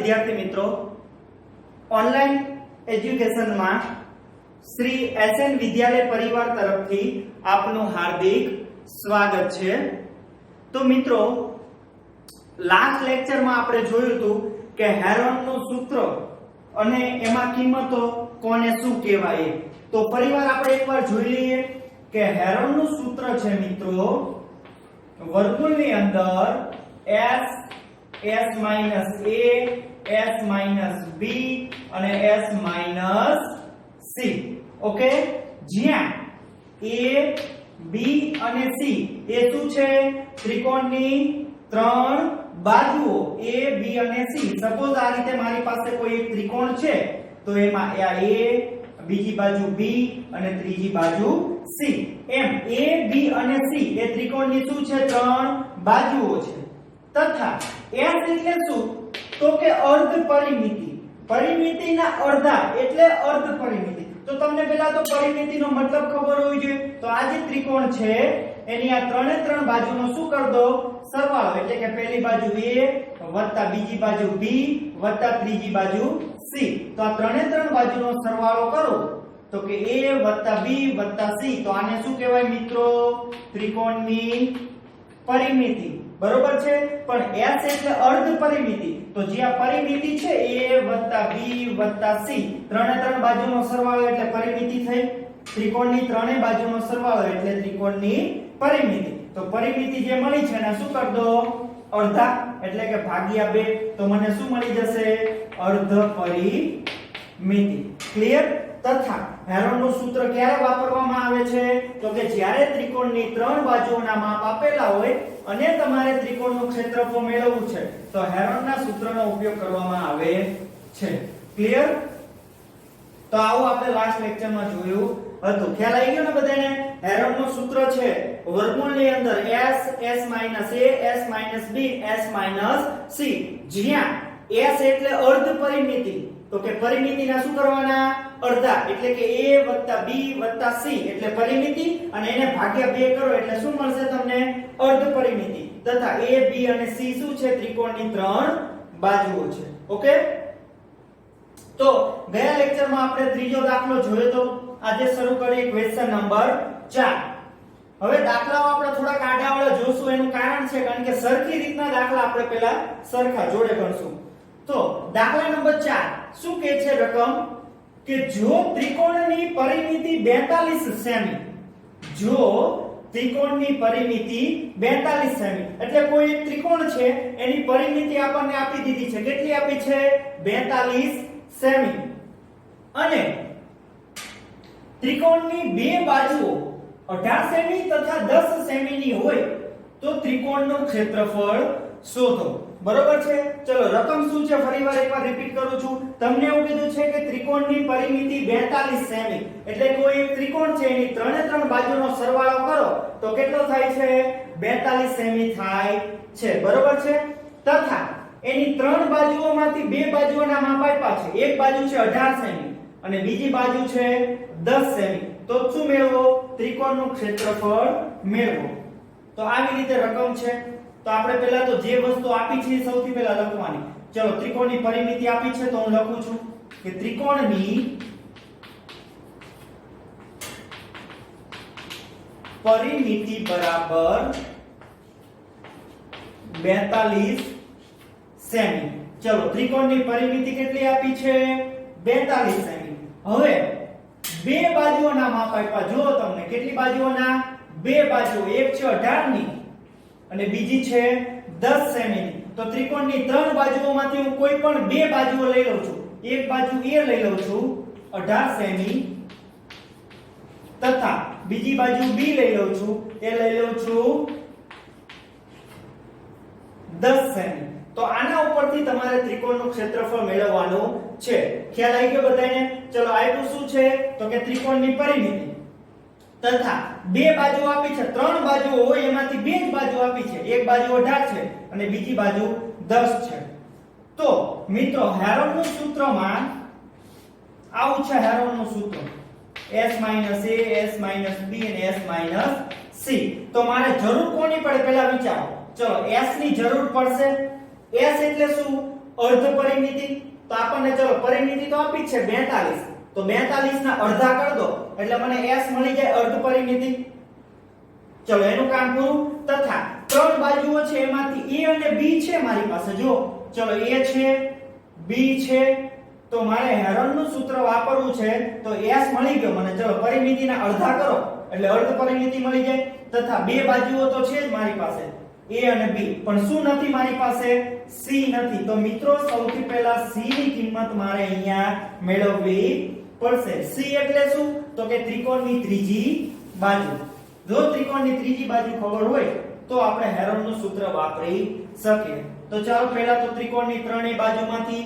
વિદ્યાર્થી મિત્રો, ઓનલાઈન એજ્યુકેશનમાં શ્રી એસએન વિદ્યાલય પરિવાર તરફથી આપનું હાર્દિક સ્વાગત છે। તો મિત્રો, લાસ્ટ લેક્ચરમાં આપણે જોયું હતું કે હેરોનનું સૂત્ર અને એમાં કિંમતો કોને શું કહેવાય। તો ફરીવાર આપણે એકવાર જોઈ લઈએ કે હેરોનનું સૂત્ર છે મિત્રો, વર્તુળની અંદર s s minus a s minus b અને s minus c। ઓકે, જ્યાં a b અને c એ શું છે? ત્રિકોણની ત્રણ બાજુઓ a b અને c। સપોઝ આ રીતે મારી પાસે કોઈ એક ત્રિકોણ છે તો એમાં આ a, બીજી બાજુ b અને ત્રીજી બાજુ c। એમ a b અને c એ ત્રિકોણની શું છે? ત્રણ બાજુઓ છે। તથા s એટલે શું? તો કે અર્ધ પરિમિતિ। પરિમિતિના અડધા એટલે અર્ધ પરિમિતિ। તો તમને પહેલા તો પરિમિતિનો મતલબ ખબર હોવી જોઈએ। તો આ જે ત્રિકોણ છે એની આ ત્રણે ત્રણ બાજુનો શું કર દો? સરવાળો। એટલે કે પહેલી બાજુ a વત્તા બીજી બાજુ b વત્તા ત્રીજી બાજુ c। તો આ ત્રણે ત્રણ બાજુનો સરવાળો કરો તો કે a વત્તા b વત્તા c। તો આને શું કહેવાય મિત્રો? ત્રિકોણની પરિમિતિ। બરોબર છે? પણ s એટલે અર્ધ પરિમિતિ। તો જે આ પરિમિતિ છે a વત્તા b વત્તા c, ત્રણે ત્રણ બાજુનો સરવાળો એટલે પરિમિતિ થઈ। ત્રિકોણની ત્રણેય બાજુનો સરવાળો એટલે ત્રિકોણની પરિમિતિ। તો પરિમિતિ જે મળી છે એને શું કર દો? અડધા, એટલે કે ભાગ્યા 2। તો મને શું મળી જશે? અર્ધ પરિમિતિ। ક્લિયર? તથા હેરોનનું સૂત્ર ક્યારે વાપરવામાં આવે છે? તો કે જ્યારે ત્રિકોણની ત્રણ બાજુઓના માપ આપેલા હોય અને તમારે ત્રિકોણનું ક્ષેત્રફળ મેળવવું છે તો હેરોનના સૂત્રનો ઉપયોગ કરવામાં આવે છે। ક્લિયર? તો આવું આપણે લાસ્ટ લેક્ચરમાં જોયું હતું। ખ્યાલ આવી ગયો ને બધાને? હેરોનનું સૂત્ર છે વર્ગમૂળની અંદર s s minus a s minus b s minus c, જ્યાં s એટલે અર્ધ પરિમિતિ। તો કે પરિમિતિના શું કરવાના? અડધા, એટલે કે a b c એટલે પરિમિતિ અને એને ભાગ્યા 2 કરો એટલે શું મળશે તમને? અર્ધ પરિમિતિ। તથા a b અને c શું છે? ત્રિકોણની ત્રણ બાજુઓ છે। ઓકે, તો ગયા લેક્ચરમાં આપણે ત્રીજો દાખલો જોયો તો આજે શરૂ કરીએ ક્વેશ્ચન નંબર 4। હવે દાખલાઓ આપણે થોડાક આડાઅવળા જોશું। એનું કારણ છે કારણ કે સરખી રીતના દાખલા આપણે પહેલા સરખા જોડે ગણશું। તો દાખલા નંબર 4 શું કહે છે રકમ? કે જો ત્રિકોણની પરિમિતિ 42 સેમી, જો ત્રિકોણની પરિમિતિ 42 સેમી, એટલે કોઈ એક ત્રિકોણ છે એની પરિમિતિ આપણને આપી દીધી છે। કેટલી આપી છે? 42 સેમી। અને ત્રિકોણની બે બાજુઓ 18 સેમી તથા 10 સેમીની હોય તો ત્રિકોણનું ક્ષેત્રફળ શોધો। બરોબર છે? ચલો, રકમ શું છે ફરીવાર એકવાર રિપીટ કરું છું। તમને એવું કીધું છે કે ત્રિકોણની પરિમિતિ 42 સેમી, એટલે કોઈ એક ત્રિકોણ છે એની ત્રણે ત્રણ બાજુનો સરવાળો કરો તો કેટલો થાય છે? 42 સેમી થાય છે। બરોબર છે? તથા એની ત્રણ બાજુઓમાંથી બે બાજુઓના માપ આપ્યા છે। એક બાજુ છે 18 સેમી અને બીજી બાજુ છે 10 સેમી। તો શું મેળવો? ત્રિકોણનું ક્ષેત્રફળ મેળવો। તો આવી રીતે રકમ છે। તો આપણે પહેલા તો જે વસ્તુ આપી છે સૌથી પહેલા લખવાની। ચલો, ત્રિકોણની પરિમિતિ આપી છે તો હું લખું છું કે ત્રિકોણની પરિમિતિ બરાબર 42 સેમી। ચલો, ત્રિકોણની પરિમિતિ કેટલી આપી છે? 42 સેમી। હવે બે બાજુઓના માપ આપ્યા। જો તમને કેટલી બાજુઓના? બે બાજુઓ, એક છે 18 ની અને બીજી છે 10 સેમી। તો ત્રિકોણની ત્રણ બાજુઓમાંથી હું કોઈ પણ બે બાજુઓ લઈ લઉં છું। એક બાજુ a લઈ લઉં છું 18 સેમી તથા બીજી બાજુ b લઈ લઉં છું, એ લઈ લઉં છું 10 સેમી। તો આના ઉપરથી તમારે ત્રિકોણનું ક્ષેત્રફળ મેળવવાનું છે। ખ્યાલ આવી ગયો બધાને? ચલો, આપ્યું શું છે? તો કે ત્રિકોણની પરિમિતિ તથા બે બાજુ આપી છે। ત્રણ બાજુઓ હોય એમાંથી બે જ બાજુ આપી છે। એક બાજુ 18 છે અને બીજી બાજુ 10 છે। તો મિત્રો, હેરોનનું સૂત્રમાં આવું છે। હેરોનનું સૂત્ર s minus a s minus b અને s minus c। તો મારે જરૂર કોની પડે? પહેલા વિચારો। ચલો, s ની જરૂર પડશે। s એટલે શું? અર્ધ પરિમિતિ તો આપણને ચલો પરિમિતિ તો આપી જ છે 42 તો 42 ના અડધા કરી દો એટલે મને s મળી જાય અર્ધ પરિમિતિ ચલો એનું કામ પૂરું તથા ત્રણ બાજુઓ છે એમાંથી a અને b છે મારી પાસે જો ચલો a છે b છે તો મારે હેરોનનું સૂત્ર વાપરવું છે તો s મળી ગયો મને ચલો પરિમિતિના અડધા કરો એટલે અર્ધ પરિમિતિ મળી જાય તથા બે બાજુઓ તો છે જ મારી પાસે a અને b પણ શું નથી મારી પાસે c નથી તો મિત્રો સૌથી પહેલા c ની કિંમત મારે અહીંયા મેળવવી પડશે c એટલે શું તો કે ત્રિકોણની ત્રીજી બાજુ જો ત્રિકોણની ત્રીજી બાજુ ખબર હોય તો આપણે હેરોનનું સૂત્ર વાપરી શકીએ તો ચાલો પહેલા તો ત્રિકોણની ત્રણેય બાજુમાંથી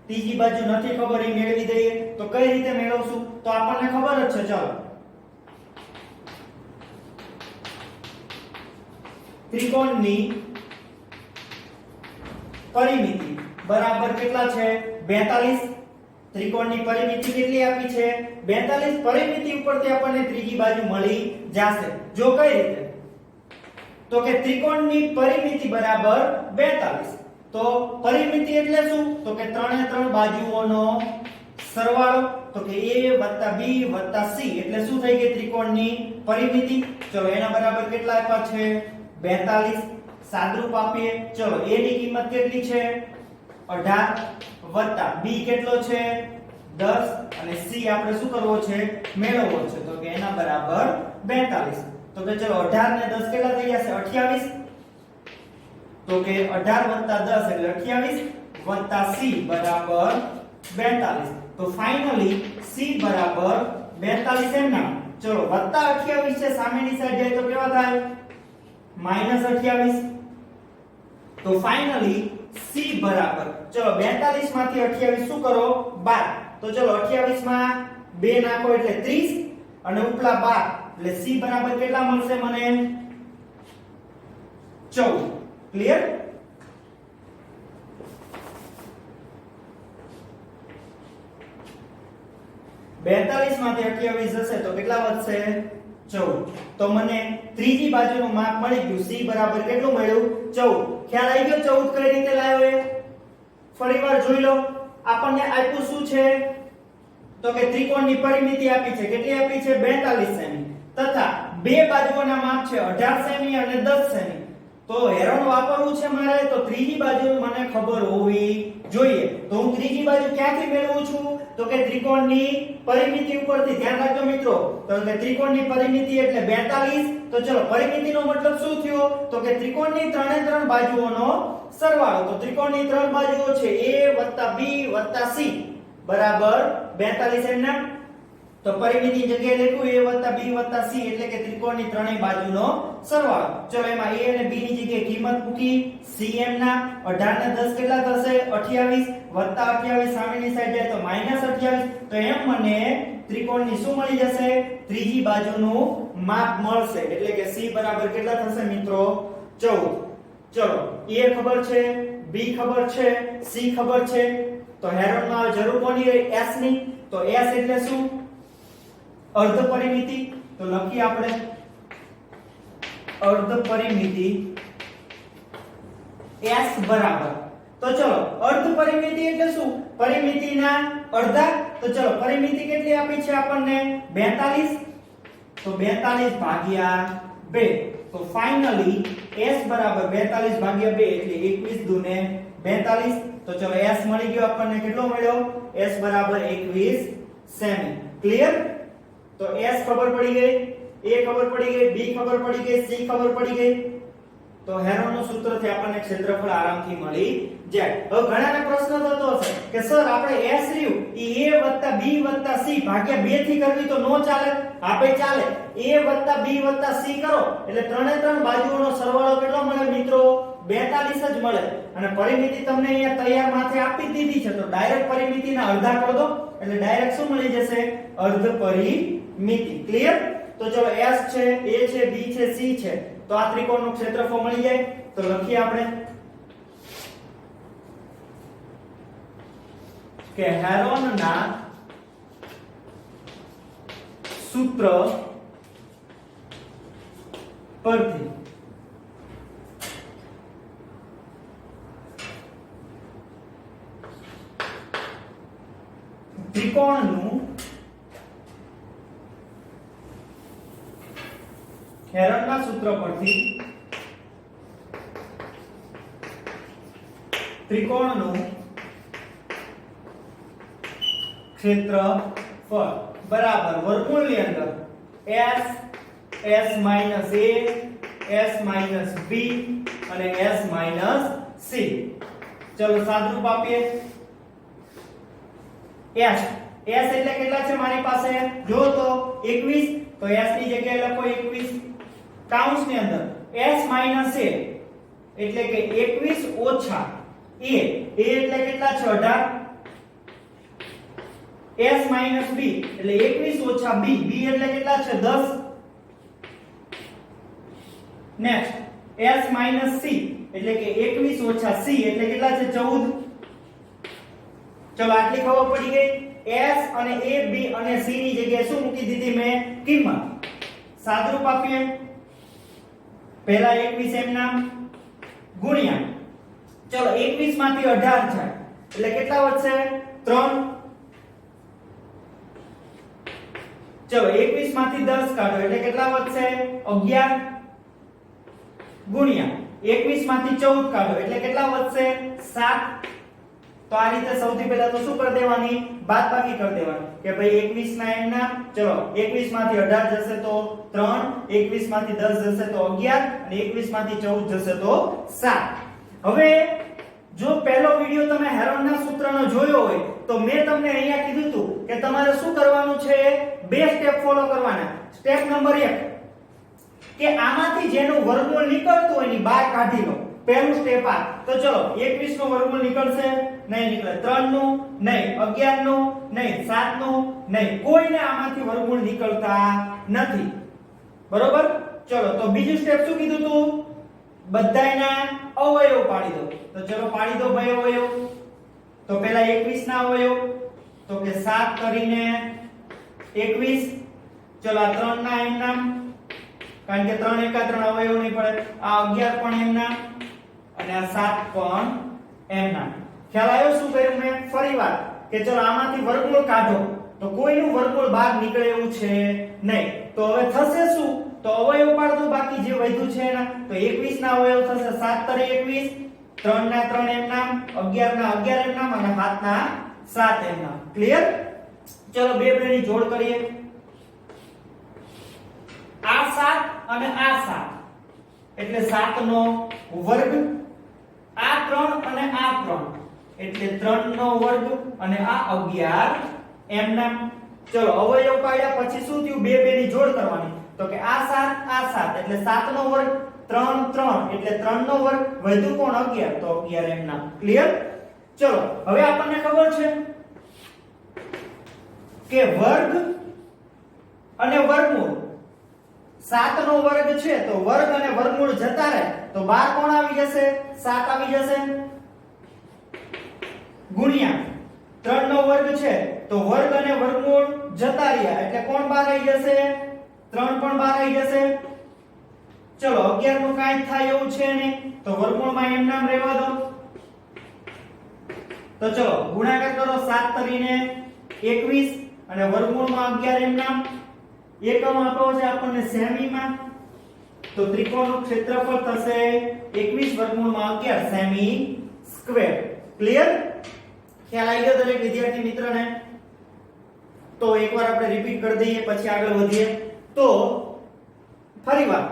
ત્રીજી બાજુ નથી ખબર એ મેળવી દઈએ તો કઈ રીતે મેળવશું તો આપણને ખબર જ છે ચાલો ત્રિકોણની પરિમિતિ બરાબર કેટલા છે 42 ત્રિકોણની પરિમિતિ કેટલી આપી છે 42 પરિમિતિ ઉપરથી આપણને ત્રીજી બાજુ મળી જશે જો કઈ રીતે તો કે ત્રિકોણની પરિમિતિ બરાબર 42 તો પરિમિતિ એટલે શું તો કે ત્રણે ત્રણ બાજુઓનો સરવાળો તો કે a b c એટલે શું થઈ ગઈ ત્રિકોણની પરિમિતિ ચલો એના બરાબર કેટલા આપ્યા છે 42 સાદરૂપ આપીએ ચલો a ની કિંમત કેટલી છે 18 વત્તા b કેટલો છે 10 અને c આપણે શું કરવો છે મેળવવો છે તો કે એના બરાબર 42 તો કે ચલો 18 ને 10 કેટલા થઈ જશે 28 તો કે 18 10 એટલે 28 વત્તા c બરાબર 42 તો ફાઇનલી c બરાબર 42 એમ ના ચલો વત્તા 28 છે સામેની સાઈડ જાય તો કેવા થાય -28 તો ફાઇનલી c બરાબર ચલો 42 માંથી 28 શું કરો 12 તો ચલો 28 માં 2 નાખો એટલે 30 અને ઉપલા 12 એટલે c બરાબર કેટલા મળશે મને 14 ક્લિયર બેતાલીસ માંથી 28 જશે તો કેટલા વધશે 14 તો મને ત્રીજી બાજુનું માપ મળી ગયું c બરાબર કેટલું મળ્યું 14 ખ્યાલ આવી ગયો 14 કઈ રીતે લાવ્યો એ ફરીવાર જોઈ લો આપણને આપ્યું શું છે તો કે ત્રિકોણની પરિમિતિ આપી છે કેટલી આપી છે 42 સેમી તથા બે બાજુઓના માપ છે 18 સેમી અને 10 સેમી તો હેરોન વાપરવું છે મારે તો ત્રીજી બાજુ મને ખબર હોવી જોઈએ તો હું ત્રીજી બાજુ ક્યાંથી મેળવું છું તો કે ત્રિકોણની પરિમિતિ ઉપરથી ધ્યાન રાખજો મિત્રો તો કે ત્રિકોણની પરિમિતિ એટલે 42 તો ચલો પરિમિતિનો મતલબ શું થયો તો કે ત્રિકોણની ત્રણે ત્રણ બાજુઓનો સરવાળો તો ત્રિકોણની ત્રણ બાજુઓ છે a b c બરાબર 42 એમ ના તો પરિમિતિ જગ્યાએ લખ્યું a b c એટલે કે ત્રિકોણની ત્રણેય બાજુનો સરવાળો ચલો એમાં a અને b ની જગ્યાએ કિંમત મૂકી cm ના 18 ને 10 કેટલા થશે 28 28 સામેની સાઈડ જાય તો -28 તો એમ મને ત્રિકોણની શું મળી જશે ત્રીજી બાજુનું માપ મળશે એટલે કે c બરાબર કેટલા થશે મિત્રો 14 ચલો a ખબર છે b ખબર છે c ખબર છે તો હેરોનમાં જરૂર કોની s ની તો s એટલે શું અર્ધ પરિમિતિ તો લખીએ આપણે અર્ધ પરિમિતિ s બરાબર તો ચલો અર્ધ પરિમિતિ એટલે શું પરિમિતિના અડધા તો ચલો પરિમિતિ કેટલી આપી છે આપણને 42 તો 42 ભાગ્યા 2 તો ફાઇનલી s બરાબર 42 ભાગ્યા 2 એટલે 21 દુને 42 તો ચલો s મળી ગયો આપણને કેટલો મળ્યો s બરાબર 21 સેમી ક્લિયર તો s ખબર પડી ગઈ a ખબર પડી ગઈ b ખબર પડી ગઈ c ખબર પડી ગઈ તો હેરોનનું સૂત્રથી આપણને ક્ષેત્રફળ આરામથી મળી જાય હવે ઘણાને પ્રશ્ન થતો હશે કે સર આપણે s રહ્યું ઈ a b c ભાગ્યા 2 થી કરવી તો નો ચાલે આપણે ચાલે a b c કરો એટલે ત્રણે ત્રણ બાજુઓનો સરવાળો કેટલો મળે મિત્રો 42 જ મળે અને પરિમિતિ તમને અહીંયા તૈયાર માથે આપી દીધી છે તો ડાયરેક્ટ પરિમિતિના અડધા કરી દો એટલે ડાયરેક્ટ શું મળી જશે અર્ધ પરિમિતિ ક્લિયર તો ચલો s છે a છે b છે c છે તો આ ત્રિકોણનું ક્ષેત્રફળ મળી જાય તો લખીએ આપણે કે હેરોનના સૂત્ર પરથી ત્રિકોણનું હેરનના સૂત્ર પરથી ત્રિકોણનું ક્ષેત્રફળ બરાબર વર્ગમૂળની અંદર s s minus a s minus b અને s minus c. ચલો સાદરૂપ આપીએ. s એટલે કેટલા છે મારી પાસે? જો તો 21, તો s ની જગ્યાએ લખો 21 કૌંસની અંદર s minus a એટલે કે 21 ઓછા a એટલે કેટલા છે? 18. s minus b એટલે 21 ઓછા b એટલે કેટલા છે? 10. નેક્સ્ટ s minus c એટલે કે 21 ઓછા c એટલે કેટલા છે? 14. ચલો આટલી ખબર પડી ગઈ. s અને a b અને c ની જગ્યાએ શું મૂકી દીધી મેં? કિંમત. સાદરૂપ આપીએ. પહેલા 21 એમ નામ ગુણ્યા, ચલો 21 માંથી 18 જાય એટલે કેટલા વધશે? 3. ચલો 21 માંથી 10 કાઢો એટલે કેટલા વધશે? 11 ગુણ્યા 21 માંથી 14 કાઢો એટલે કેટલા વધશે? 7. તો આ રીતે સૌથી પહેલા તો શું કરી દેવાની? બાદબાકી કરી દેવાની કે ભાઈ 21 ના એમ ના, ચલો 21 માંથી 18 જશે તો 3, 21 માંથી 10 જશે તો 11 અને 21 માંથી 14 જશે તો 7. હવે જો પહેલો વિડિયો તમે હેરોનના સૂત્રનો જોયો હોય તો મેં તમને અહીંયા કીધું હતું કે તમારે શું કરવાનું છે? બે સ્ટેપ ફોલો કરવાના. સ્ટેપ નંબર 1 કે આમાંથી જેનું વર્ગમૂળ નીકળતું હોય એની બહાર કાઢી લો. પહેલું સ્ટેપ આ. તો ચલો 21 નું વર્ગમૂળ નીકળશે? નહીં નીકળે. 3 નું નહીં, 11 નું નહીં, 7 નું નહીં, કોઈને આમાંથી વર્ગમૂળ નીકળતા નથી. બરોબર? ચલો તો બીજું સ્ટેપ શું કીધું તું? બધાયના અવયવ પાડી દો. તો ચલો પાડી દો ભાઈ અવયવ. તો પહેલા 21 ના અવયવ તો કે 7 કરીને 21. ચલો આ 3 ના એમ નામ, કારણ કે 3 એકા 3 અવયવ નહીં પડે. આ 11 પણ એમ નામ અને આ 7 પણ એમ નામ. ખ્યાલ આવ્યો શું કર્યું મેં? ફરીવાર કે ચલો આમાંથી વર્ગમૂળ કાઢો તો કોઈનું વર્ગમૂળ બહાર નીકળે એવું છે નહીં. તો હવે થશે શું? તો અવયવ પાડ દો બાકી જે વધ્યું છે એના. તો 21 ના અવયવ થશે 7 તરી 21, 3 ના 3 એમ નામ, 11 ના 11 એમ નામ અને 7 ના 7 એમ નામ. ક્લિયર? ચલો બે ની જોડ કરીએ. આ 7 અને આ 7 એટલે 7 નો વર્ગ, આ 3 અને આ 3 એટલે 3 નો વર્ગ અને આ 11 એમ નામ. ચલો અવયવ પાડ્યા પછી શું થયું? બે ની જોડ કરવાની. તો કે આ 7 એટલે 7 નો વર્ગ, 3 3 એટલે 3 નો વર્ગ, વધ્યું કોણ? 11 તો 11 એમ નામ. ક્લિયર? ચલો હવે આપણને ખબર છે કે વર્ગ અને વર્ગમૂળ, 7 નો વર્ગ છે તો વર્ગ અને વર્ગમૂળ જતા રહે તો બહાર કોણ આવી જશે? 7 આવી જશે. ગુણ્યા 3 નો વર્ગ છે તો વર્ગ અને વર્ગમૂળ જતા રહ્યા એટલે કોણ બહાર આવી જશે? 3 પણ બહાર આવી જશે. ચલો 11 નું કાંઈ થાય એવું છે નહીં તો વર્ગમૂળમાં એમ નામ રહેવા દો. તો ચલો ગુણાકાર કરો. 7 તરીને 21 અને વર્ગમૂળમાં 11 એમ નામ. એકમ આપો છે આપણને સેમીમાં. તો ત્રિકોણનું ક્ષેત્રફળ થશે 21 વર્ગમૂળમાં 11 સેમી સ્ક્વેર. ક્લિયર? ખ્યાલ આવી ગયો દરેક વિદ્યાર્થી મિત્રને? તો એકવાર આપણે રિપીટ કરી દઈએ પછી આગળ વધીએ. તો ફરીવાર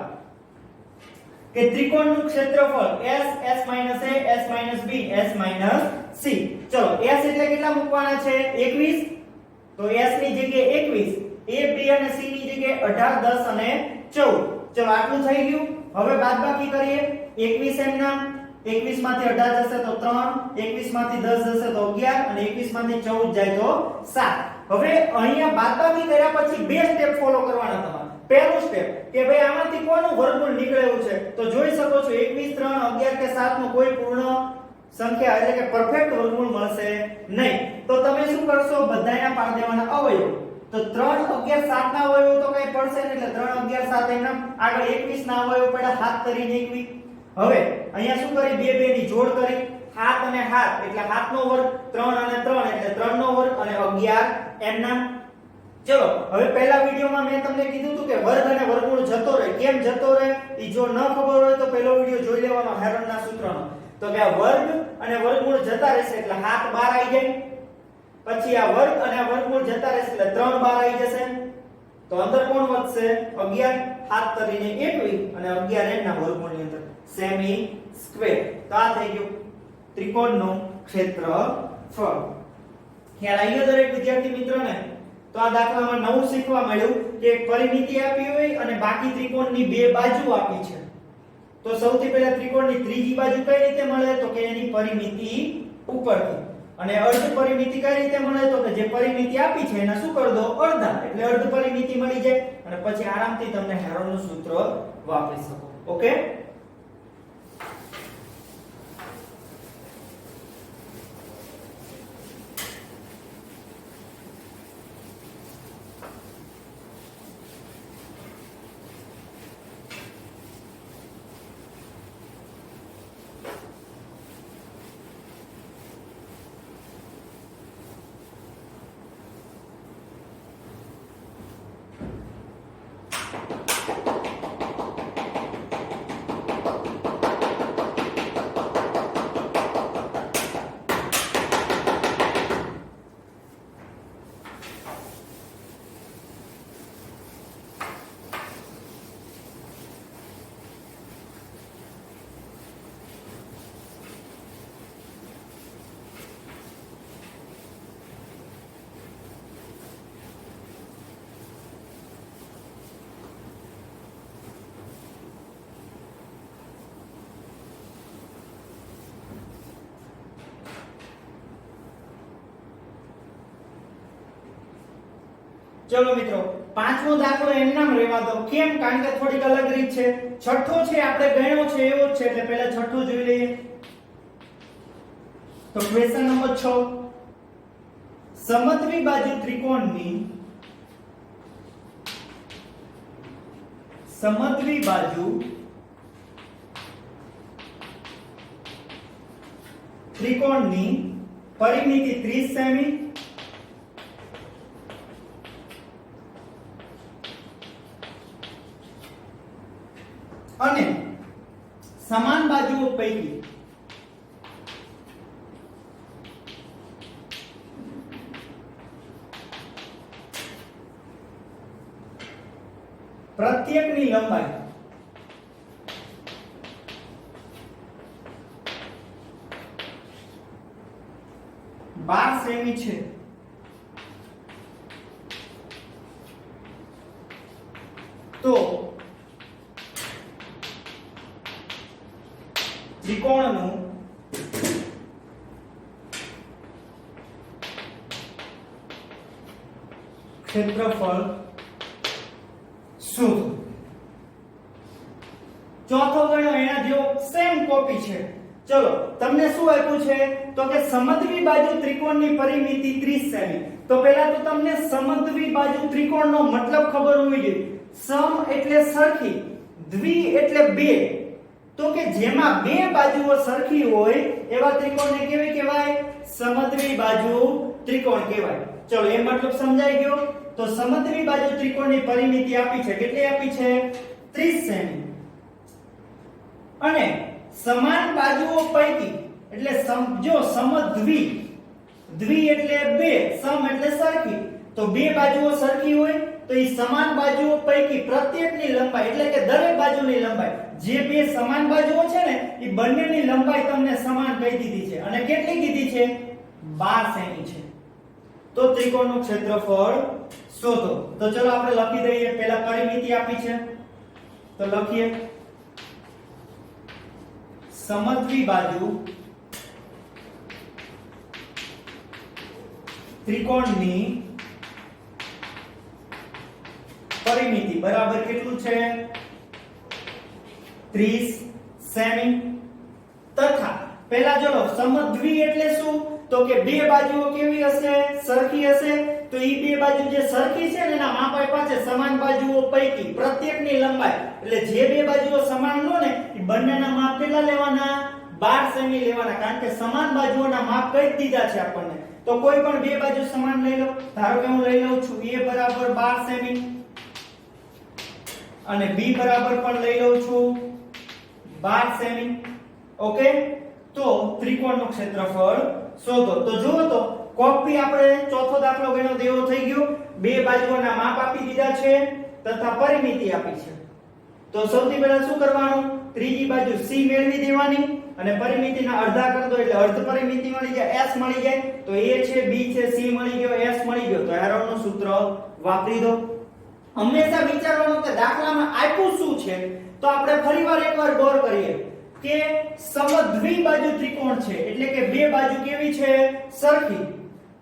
કે ત્રિકોણનું ક્ષેત્રફળ s s - a s - b s - c. ચલો s એટલે કેટલા મૂકવાના છે? 21. તો s ની જગ્યાએ 21, a b અને c ની જગ્યાએ 18, 10 અને 14. ચલો આટલું થઈ ગયું. હવે બાદબાકી કરીએ. 21 એમ નામ, 21 માંથી 18 જશે તો 3, 21 માંથી 10 જશે તો 11 અને 21 માંથી 14 જાય તો 7. હવે અહીંયા બાદબાકી કર્યા પછી બે સ્ટેપ ફોલો કરવાના તમારે. પહેલું સ્ટેપ કે ભાઈ આમાંથી કોનું વર્ગમૂળ નીકળેલું છે? તો જોઈ શકો છો 21, 3, 11 કે 7 નો કોઈ પૂર્ણ સંખ્યા એટલે કે પરફેક્ટ વર્ગમૂળ મળશે નહીં. તો તમે શું કરશો? બધાયના પાડ દેવાના અવયવ. તો 3, 11, 7 ના અવયવ તો કઈ પડશે ને એટલે 3, 11, 7 એમ નામ. આગળ 21 ના અવયવ પડ્યા 7 તરીને 21. હવે અહીંયા શું કરી? બે ની જોડ કરી. 7 અને 7 એટલે 7 નો વર્ગ, 3 અને 3 એટલે 3 નો વર્ગ અને 11 એમના. ચલો હવે પહેલા વિડિયોમાં મેં તમને કીધું હતું કે વર્ગ અને વર્ગમૂળ જતો રહે. કેમ જતો રહે ઈ જો ન ખબર હોય તો પહેલો વિડિયો જોઈ લેવાનો હેરોનના સૂત્રનો. તો કે આ વર્ગ અને વર્ગમૂળ જતા રહેશે એટલે 7 12 આવી જાય. પછી આ વર્ગ અને આ વર્ગમૂળ જતા રહેશે એટલે 3 12 આવી જશે. તો અંદર કોણ વધશે? 11. 7 તરીને 21 અને 11 એના વર્ગમૂળની અંદર સેમી સ્ક્વેર. તો આ થઈ ગયું ત્રિકોણનું ક્ષેત્રફળ. ખ્યાલ આવી ગયો દરેક વિદ્યાર્થી મિત્રોને? તો આ દાખલામાં નવું શીખવા મળ્યું કે એક પરિમિતિ આપી હોય અને બાકી ત્રિકોણની બે બાજુ આપી છે. તો સૌથી પહેલા ત્રિકોણની ત્રીજી બાજુ કઈ રીતે મળે? તો કે એની પરિમિતિ ઉપરથી. અને અર્ધ પરિમિતિ કઈ રીતે મળે? તો કે જે પરિમિતિ આપી છે એના શું કરી દો? અડધા. એટલે અર્ધ પરિમિતિ મળી જાય અને પછી આરામથી તમને હેરોનનું સૂત્ર વાપરી શકો. ઓકે? ચલો મિત્રો, પાંચમો દાખલો એમનામ રહેવા દો. કેમ? કારણ કે થોડીક અલગ રીત છે. છઠ્ઠો છે આપણે ગણ્યો છે એવો જ છે એટલે પહેલા છઠ્ઠો જોઈ લઈએ. તો ક્વેશ્ચન નંબર 6, સમદ્વિ બાજુ ત્રિકોણની સમદ્વિ બાજુ ત્રિકોણની પરિમિતિ 30 સેમી અને સમાન બાજુઓ પૈકી પ્રત્યેકની લંબાઈ 12 સેમી છે. તો ત્રિકોણનું ક્ષેત્રફળ શોધો. ચોથો ગણ્યો એના જેવો સેમ કોપી છે. ચલો તમને શું આપ્યું છે? તો કે સમદ્વિ બાજુ ત્રિકોણની પરિમિતિ 30 સેમી. તો પહેલા તો તમને સમદ્વિ બાજુ ત્રિકોણનો મતલબ ખબર હોવી જોઈએ. સમ એટલે સરખી, દ્વિ એટલે બે. તો કે જેમાં બે બાજુઓ સરખી હોય એવા ત્રિકોણને કેવી કહેવાય? સમદ્વિ બાજુ ત્રિકોણ કહેવાય. ચલો એ મતલબ સમજાઈ ગયો. તો સમદ્વિ બાજુ ત્રિકોણની પરિમિતિ આપી છે. કેટલી આપી છે? 30 સેમી. અને સમાન બાજુઓ પૈકી એટલે જો સમદ્વિ, દ્વિ એટલે બે, સમ એટલે સરખી, તો બે બાજુઓ સરખી હોય તો એ સમાન બાજુઓ પૈકી પ્રત્યેકની લંબાઈ એટલે કે દરેક બાજુની લંબાઈ, જે બે સમાન બાજુઓ છે ને એ બંનેની લંબાઈ તમને સમાન કહી દીધી છે. અને કેટલી કીધી છે? 12 સેમી છે. તો ત્રિકોણનું ક્ષેત્રફળ શોધો. તો ચલો આપણે લખી દઈએ. પહેલા પરિમિતિ આપી છે તો લખીએ સમદ્વિ બાજુ ત્રિકોણની પરિમિતિ બરાબર કેટલું છે? 30 સેમી. તથા પહેલા ચલો સમદ્વિ એટલે શું? તો કે બે બાજુઓ કેવી હશે? સરખી હશે. તો ઈ બે બાજુ જે સરખી છે ને એના માપ આપ્યા છે સમાન બાજુઓ પૈકી પ્રત્યેકની લંબાઈ. એટલે જે બે બાજુઓ સમાન લો ને એ બંનેના માપ કેટલા લેવાના? 12 સેમી લેવાના, કારણ કે સમાન બાજુઓના માપ કઈ જ દીધા છે આપણને. તો કોઈ પણ બે બાજુ સમાન લઈ લો. ધારો કે હું લઈ લઉં છું a બરાબર 12 સેમી અને b બરાબર પણ લઈ લઉં છું 12 સેમી. ઓકે, તો ત્રિકોણનું ક્ષેત્રફળ શોધો. તો જુઓ તો કોપી આપણે ચોથો દાખલો ગણ્યો તેવો થઈ ગયો. બે બાજુઓના માપ આપી દીધા છે તથા પરિમિતિ આપી છે. તો સૌથી પહેલા શું કરવાનું, ત્રીજી બાજુ c મેળવી દેવાની અને પરિમિતિના અડધા કરી દો એટલે અર્ધ પરિમિતિ મળી જાય, s મળી જાય. તો a છે, b છે, c મળી ગયો, s મળી ગયો. તો હેરોનનું સૂત્ર વાપરી દો. હંમેશા વિચારવાનું કે દાખલામાં આપ્યું શું છે. તો આપણે ફરીવાર એકવાર ગૌર કરીએ કે સમદ્વિબાજુ ત્રિકોણ છે એટલે કે બે બાજુ કેવી છે, સરખી.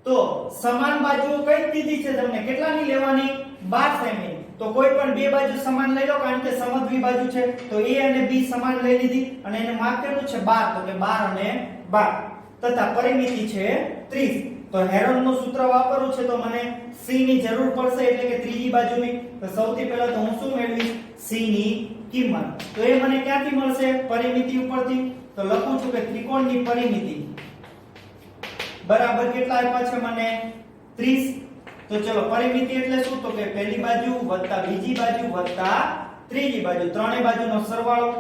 તો સમાન બાજુઓ કઈ દીધી છે તમને, કેટલાની લેવાની, 12 સેમી. તો કોઈ પણ બે બાજુ સમાન લઈ લો કારણ કે સમદ્વિબાજુ છે. તો a અને b સમાન લઈ લીધી અને એને માપ કેટલું છે 12, તો કે 12 અને 12 તથા પરિમિતિ છે 30. તો હેરોનનું સૂત્ર વાપરવું છે તો મને c ની જરૂર પડશે એટલે કે ત્રીજી બાજુની. તો સૌથી પહેલા તો હું શું મેળવીશ, c ની કિંમત. તો એ મને ક્યાંથી મળશે, પરિમિતિ ઉપરથી. તો લખું છું કે ત્રિકોણની પરિમિતિ બરાબર કેટલા આપ્યા છે મને, 30. તો ચલો પરિમિતિ એટલે શું, તો કે પહેલી બાજુ વત્તા બીજી બાજુ વત્તા ત્રીજી બાજુ, ત્રણેય બાજુનો સરવાળો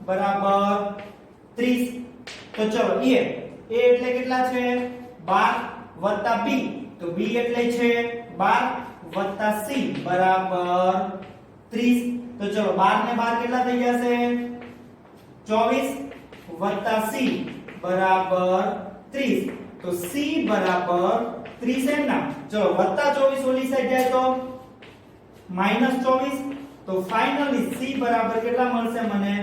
બરાબર 30. તો ચલો a એટલે કેટલા છે 12 વત્તા b, તો b એટલે છે 12 વત્તા c બરાબર 30. તો ચલો 12 ને 12 કેટલા થઈ જશે, 24 વત્તા c બરાબર 30. તો c બરાબર 30 એમ ના. ચલો વત્તા 24 ઓલી સાઈડ જાય તો -24. તો ફાઇનલી c બરાબર કેટલા મળશે મને,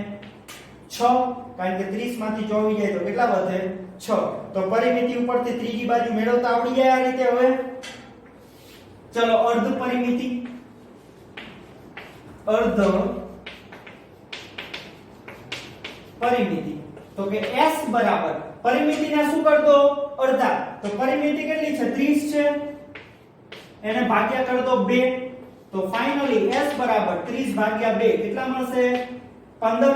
6. કારણ કે 30 માંથી 24 જાય તો કેટલા વધે, 6. તો પરિમિતિ ઉપરથી ત્રીજી બાજુ મેળવતા આવડી જાય આ રીતે. હવે ચલો અર્ધ પરિમિતિ, અર્ધ પરિમિતિ. તો કે s બરાબર પરિમિતિના શું કર દો, અડધા. તો પરિમિતિ કેટલી છે, 30 છે, એને ભાગ્યા કર દો 2. તો ફાઇનલી s બરાબર 30 ભાગ્યા 2 કેટલા મળશે, 15.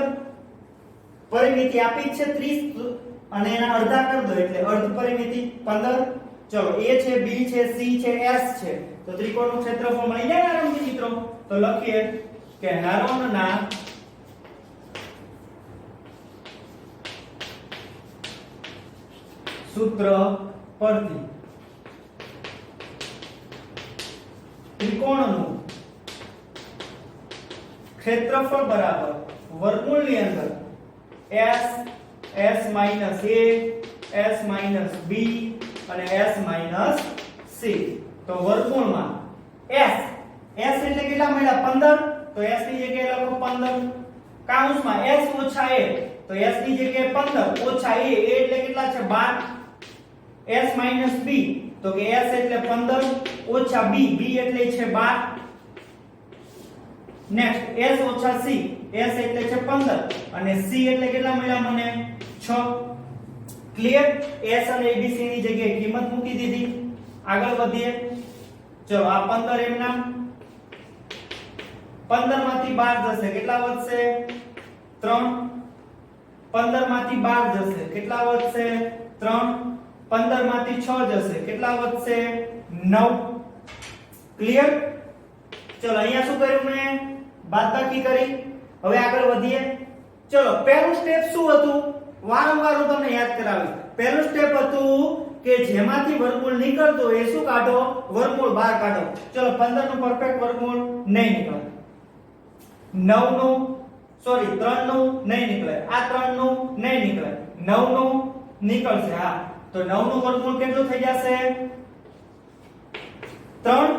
પરિમિતિ આપી છે 30 અને એના અડધા કર દો એટલે અર્ધ પરિમિતિ 15. ચલો a છે, b છે, c છે, s છે. તો ત્રિકોણનું ક્ષેત્રફળ મળી જાય ને રમતી મિત્રો. તો લખીએ કે હેરોનના સૂત્ર પરથી ત્રિકોણનું ક્ષેત્રફળ બરાબર વર્ગમૂળની અંદર s, s minus a, s minus b અને s minus c. તો વર્ગમૂળમાં s એટલે કેટલા મળ્યા, 15. તો s ની જગ્યાએ લખો 15 કૌંસમાં s ઓછા a. તો s ની જગ્યાએ 15 ઓછા a એટલે કેટલા છે 12. s minus b, તો કે s એટલે 15 ઓછા b, b એટલે છે 12. નેક્સ્ટ s ઓછા c, s એટલે છે 15 અને c એટલે કેટલા મળ્યા મને, 6. ક્લિયર. s અને abc ની જગ્યાએ કિંમત મૂકી દીધી. આગળ વધીએ. ચલો આ 15 એમ નામ, 15 માંથી 12 જશે કેટલા વધશે, 3. 15 માંથી 12 જશે કેટલા વધશે, 3. 15 માંથી 6 જશે કેટલા વધશે, 9. ક્લિયર. ચલો અહીંયા શું કર્યું મેં, બાદબાકી કરી. હવે આગળ વધીએ. ચલો પહેલું સ્ટેપ શું હતું, વારંવાર હું તમને યાદ કરાવીશ. પહેલું સ્ટેપ હતું કે જેમાંથી વર્ગમૂળ નીકળતો એ શું કાઢો, વર્ગમૂળ બહાર કાઢો. ચલો 15 નું પરફેક્ટ વર્ગમૂળ નહીં નીકળે, 9 નું સોરી 3 નું નહીં નીકળે, આ 3 નું નહીં નીકળે, 9 નું નીકળશે. હા, તો 9 નું વર્ગમૂળ કેટલું થઈ જશે, 3.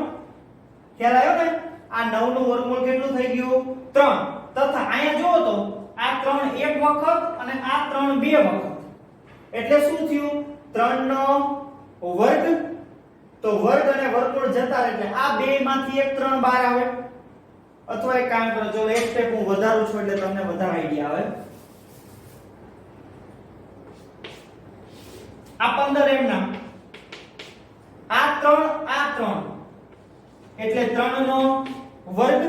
ખ્યાલ આવ્યો ને, આ 9 નું વર્ગમૂળ કેટલું થઈ ગયું, 3. તથા અહીંયા જુઓ તો આ 3 એક વખત અને આ 3 બે વખત, એટલે શું થયું, 3 નો વર્ગ. તો વર્ગ અને વર્ગમૂળ જતા રહે એટલે આ બે માંથી એક 3 બહાર આવે. અથવા એક કામ કરો, જો એક સ્ટેપ હું વધારું છું એટલે તમને વધારે આઈડિયા આવે. આ 15 એમ નામ, આ 3 એટલે 3 નો વર્ગ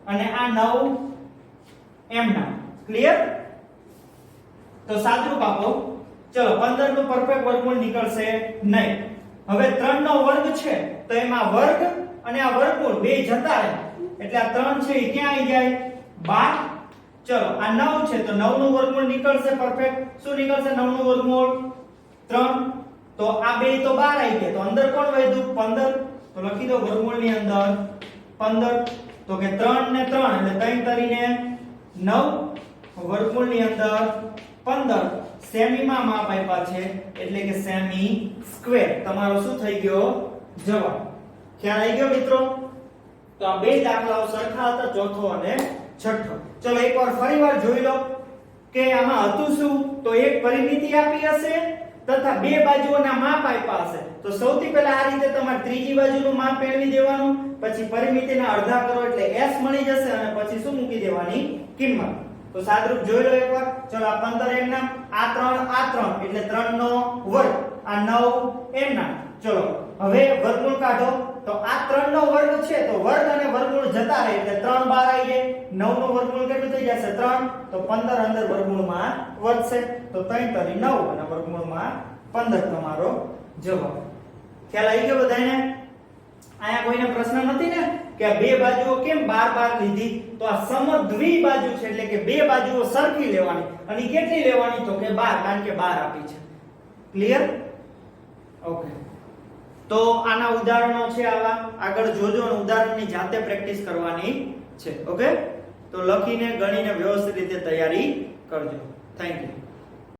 અને આ 9 એમ નામ. ક્લિયર. તો સાદરૂપ આપો. ચલો 15 નું પરફેક્ટ વર્ગમૂળ નીકળશે નહીં. હવે 3 નો વર્ગ છે તો એમાં વર્ગ અને આ વર્ગમૂળ બે જતા રહે એટલે આ 3 છે એ ક્યાં આવી જાય 12. ચલો આ 9 છે તો 9 નું વર્ગમૂળ નીકળશે પરફેક્ટ. શું નીકળશે 9 નું વર્ગમૂળ 3. તો આ બે તો 12 આવી ગયા તો અંદર કોણ વધ્યું 15. તો લખી દો વર્ગમૂળની અંદર 15. તો કે 3 ને 3 એટલે 3 તરીને 9 વર્ગમૂળની અંદર 15. સેમીમાં માપ આપ્યા છે એટલે કે સેમી સ્ક્વેર તમારો શું થઈ ગયો જવાબ. ખ્યાલ આવી ગયો મિત્રો? તો આ બે દાખલાઓ સરખા હતા, ચોથો અને છઠ્ઠો. ચલો એકવાર ફરીવાર જોઈ લો કે આમાં હતું શું. તો એક પરિમિતિ આપી હશે તથા બે બાજુઓના માપ આપ્યા હશે. તો સૌથી પહેલા આ રીતે તમારે ત્રીજી બાજુનું માપ મેળવી દેવાનું, પછી પરિમિતિના અડધા કરો એટલે s મળી જશે અને પછી શું મૂકી દેવાની કિંમત. તો સાદરૂપ જોઈ લો એકવાર. ચલો આ 15 એમ નામ, આ 3 એટલે 3 નો વર્ગ, આ 9 એમ નામ. ચલો હવે વર્ગમૂળ કાઢો. તો આ 3 નો વર્ગ છે તો વર્ગ અને વર્ગમૂળ જતા રહે એટલે 3 12 આવી જાય. 9 નો વર્ગમૂળ કેટલું થઈ જશે 3. તો 15 અંદર વર્ગમૂળમાં વધશે તો 3 તરી 9 અને વર્ગમૂળમાં 15 તમારો જવાબ. ખ્યાલ આવી ગયો બધાને? આયા કોઈને પ્રશ્ન નથી ને કે આ બે બાજુઓ કેમ 12 લીધી? તો આ સમદ્વિ બાજુ છે એટલે કે બે બાજુઓ સરખી લેવાની. અને કેટલી લેવાની? તો કે 12, કારણ કે 12 આપી છે. ક્લિયર? ઓકે. તો આના ઉદાહરણો છે આવા, આગળ જોજો અને ઉદાહરણની જાતે પ્રેક્ટિસ કરવાની છે. ઓકે? તો લખીને ગણીને વ્યવસ્થિત રીતે તૈયારી કરજો. Thank you.